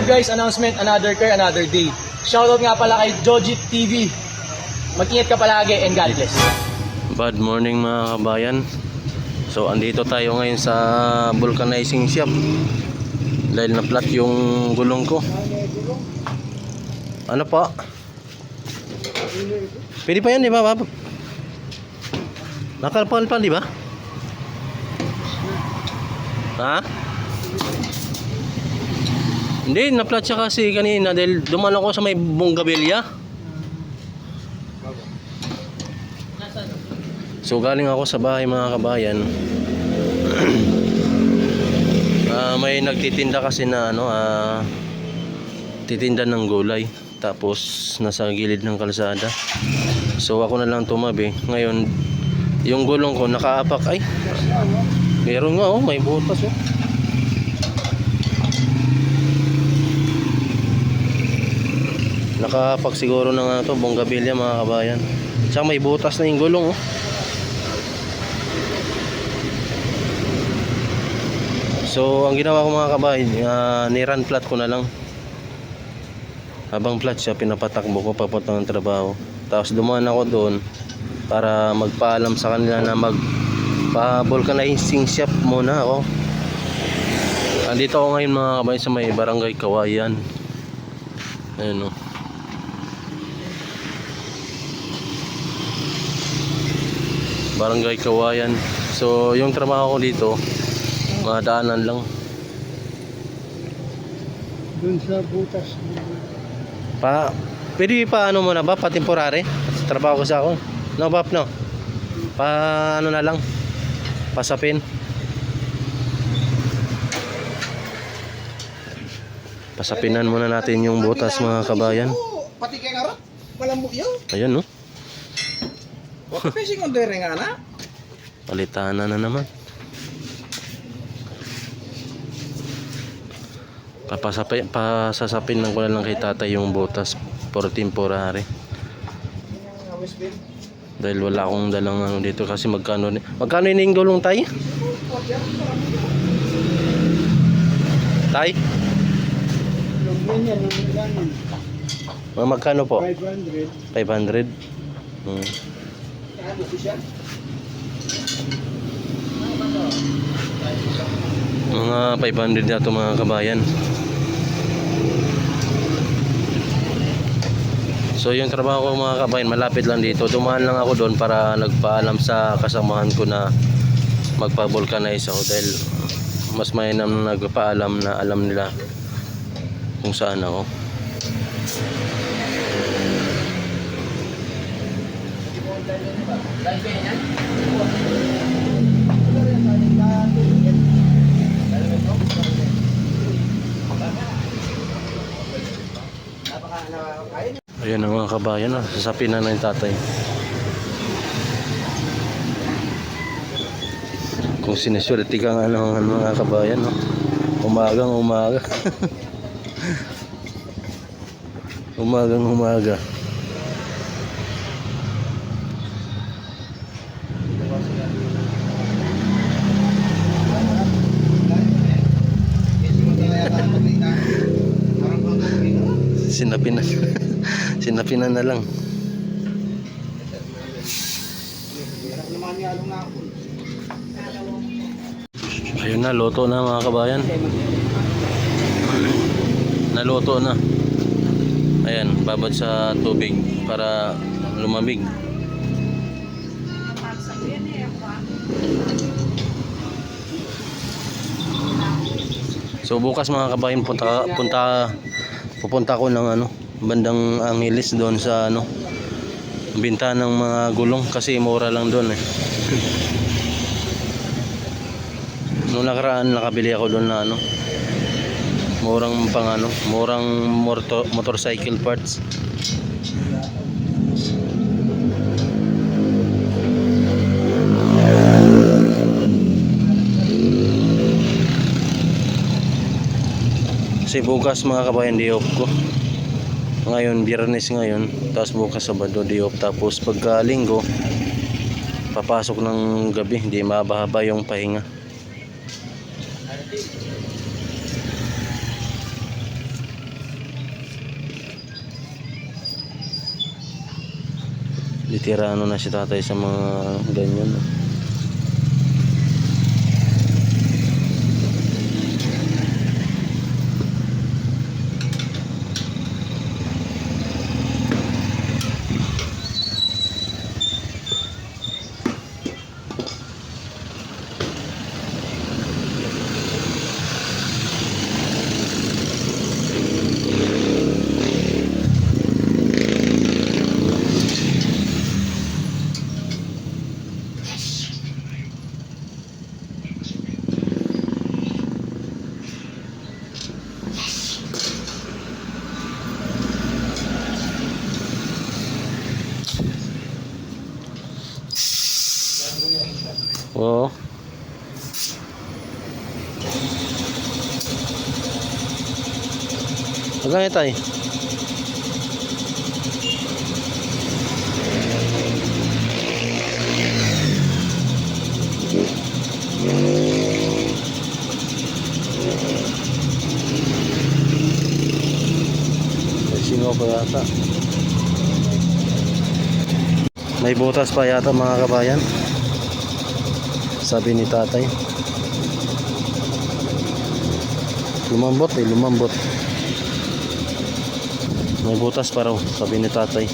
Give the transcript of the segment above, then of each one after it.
guys, announcement, another car, another day. Shoutout nga pala kay Jojit TV. Mag-ingat ka palagi and God bless. Bad morning mga kabayan. So andito tayo ngayon sa vulcanizing shop dahil na-flat yung gulong ko. Ano pa? Pwede pa yan, di ba, Bob? Nakalpal pa, di ba? Ha? Hindi, na-flat siya kasi kanina dahil dumaan ako sa may Bonggabilya. So galing ako sa bahay mga kabayan. May nagtitinda kasi na titinda ng gulay. Tapos nasa gilid ng kalsada. So ako na lang tumabi. Ngayon, yung gulong ko nakaapak. Ay, meron nga may butas oh. Nakaapak siguro ng Bonggabilya mga kabayan. Tsaka may butas na yung gulong oh. So ang ginawa ko mga kabayan, ni-run flat ko na lang. Habang flat siya, pinapatakbo ko papunta ng trabaho. Tapos dumaan ako doon para magpaalam sa kanila na magpa-vulcanizing shop muna ako. Andito ako ngayon mga kabayan sa may Barangay Kawayan. Ayun oh. Barangay Kawayan. So yung trabaho ko dito, mga daanan lang. Doon sa butas. Pwede pa muna ba? Pa-temporary? Trabaho ko sa ako. No, Bap, no? Na lang? Pasapin. Pasapinan muna natin yung butas mga kabayan. Pati kay ngarap. Malambot yun. Ayun, no? Waka fishing on the ring, ana? Palitan na naman. Pasasapin lang ko na lang kay tatay yung butas for temporary. Dahil wala akong dalang dito kasi magkano yung gulong tay? Tay? Magkano po? 500. 500? Mga 500 na ito mga kabayan. So yung trabaho ko mga kabayan, malapit lang dito. Dumaan lang ako doon para nagpaalam sa kasamahan ko na magpa-vulcanize ako dahil mas mainam na nagpaalam na alam nila kung saan ako. Ayan ang mga kabayan, sasapin na ng tatay. Kung siniswerte ka nga ng mga kabayan, umagang umaga. Umagang umaga. Sinapinan na lang. Ayun na, loto na mga kabayan. Naluto na. Ayan, babad sa tubig para lumamig. So bukas mga kabayan pupunta ko ng bandang Angeles doon sa binta ng mga gulong kasi mura lang doon eh. Noong nakaraan nakabili ako doon na murang motorcycle parts. Kasi bukas mga kabayan day off ko. Ngayon Biyernes ngayon, tapos bukas Sabado day off, tapos pagka Linggo papasok ng gabi, hindi mahaba yung pahinga. Litirano na si tatay sa mga ganyan. Oo. Hanggang tayo. Sino pa yata? May butas pa yata mga kabayan. Sabi ni tatay. Lumambot lumambot. May butas pa raw, sabi ni tatay.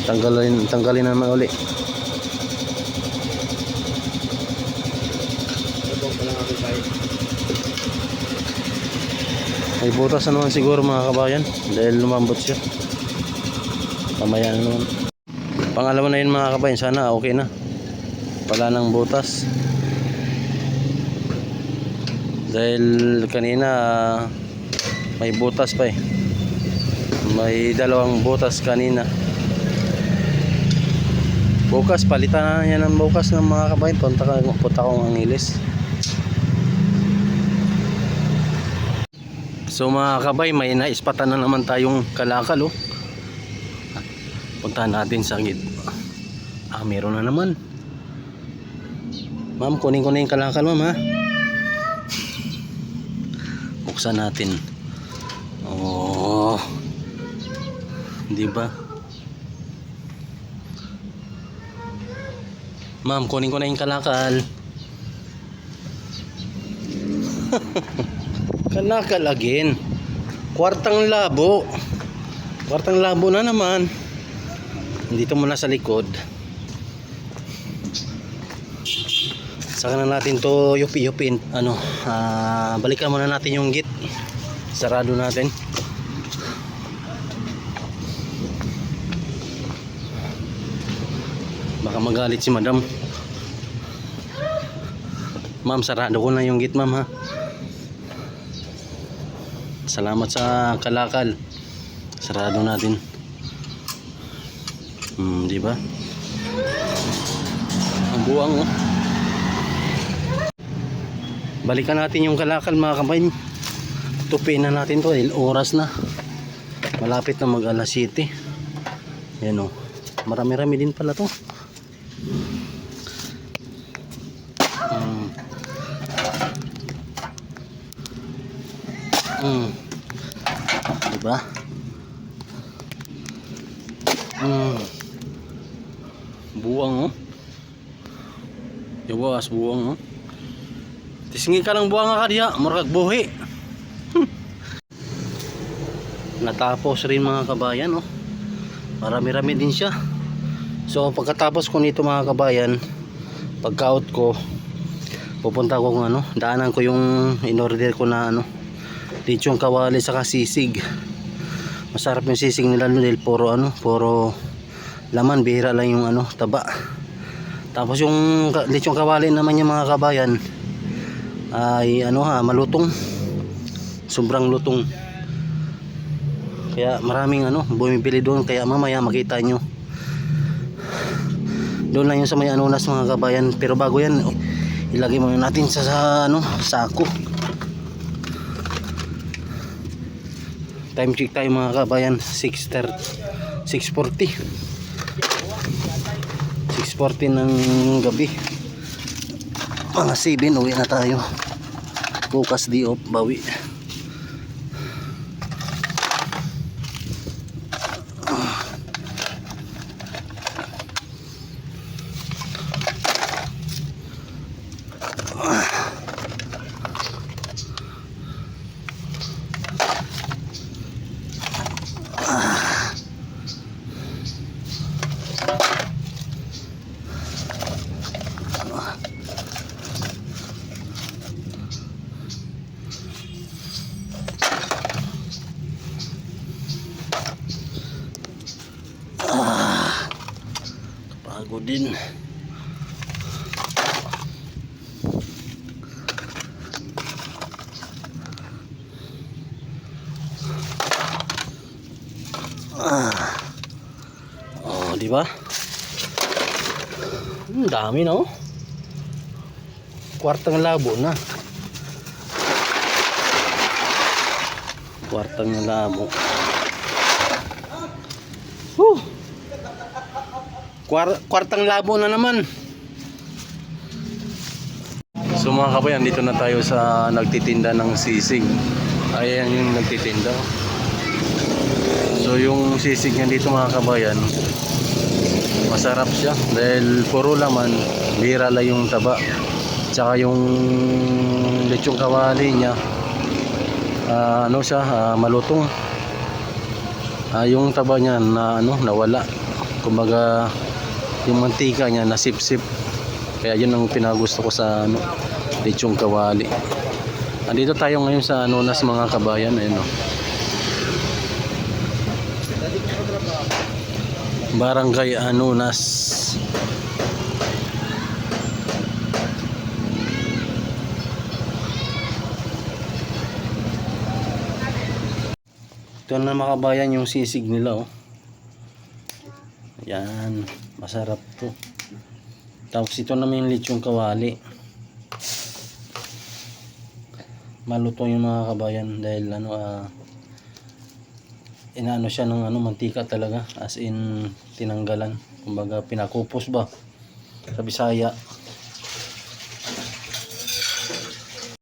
Tanggalin naman uli. May butas na naman siguro mga kabayan dahil lumambot siya. Mamaya na naman. Pangalawa na yun mga kabayan, sana okay na. Wala nang butas. Dahil kanina may butas pa eh. May dalawang butas kanina. Bukas, palitan na yan ng bukas ng mga kabayan. Punta kong Angeles. So mga kabay, may naispatan na naman tayong kalakal oh. Puntahan natin sa gid. Meron na naman. Ma'am, kunin ko na yung kalakal ma'am ha. Buksan natin. Oh. Di ba? Ma'am, kunin ko na yung kalakal. Kalakal again. Kwartang labo. Kwartang labo na naman. Dito muna sa likod. Saka na natin to yupi-yupin. Balikan muna natin yung gate. Sarado natin. Baka magalit si madam. Ma'am, sarado ko na yung gate ma'am ha. Salamat sa kalakal. Sarado natin. Di ba? Ang buwang oh. Balikan natin yung kalakal mga kabayan. Tupiin na natin to, oras na. Malapit na mag alas 7. Yan oh. Marami-rami din pala to. Diba? Buwang oh. Yawas buwang oh. Tisingi ka lang buwang ka diya, murag buhi. Natapos rin mga kabayan oh. Marami-rami din siya. So pagkatapos ko nito mga kabayan, pagka-out ko, pupunta ko kung daanan ko yung in-order ko na lechong kawali saka sisig. Masarap yung sisig nila dahil puro laman, bihira lang yung taba. Tapos yung lechong kawali naman yung mga kabayan ay malutong. Sobrang lutong. Kaya maraming bumibili doon, kaya mamaya makita nyo. Doon lang yung sa may anunas mga kabayan. Pero bago yan, ilagay muna natin sa sako. Time check tayo mga kabayan, 6:40 ng gabi. Mga 7 uwi na tayo. Bukas di off, bawi. Pagod din. Oh, di ba? Dami na oh. Kwartang labo na. Kwartang labo. Kwartang labo na naman. So mga kabayan, dito na tayo sa nagtitinda ng sisig. Ayan yung nagtitinda. So yung sisig niya dito mga kabayan, masarap siya dahil puro laman, bira lang yung taba. Tsaka yung lechong kawali niya, ano siya, malutong. Yung taba niya na nawala. Kumbaga yung mantika niya nasipsip. Kaya yun ang pinagusto ko sa lechong kawali. Andito tayo ngayon sa Anonas mga kabayan, ayun oh. Barangay Anonas. Ito na mga kabayan yung sisig nila oh. Yan, masarap to. Tapos ito naman yung lechong kawali. Malutong yung mga kabayan dahil inaano siya ng mantika talaga, as in tinanggalan, kumbaga pinakupos ba sa Bisaya.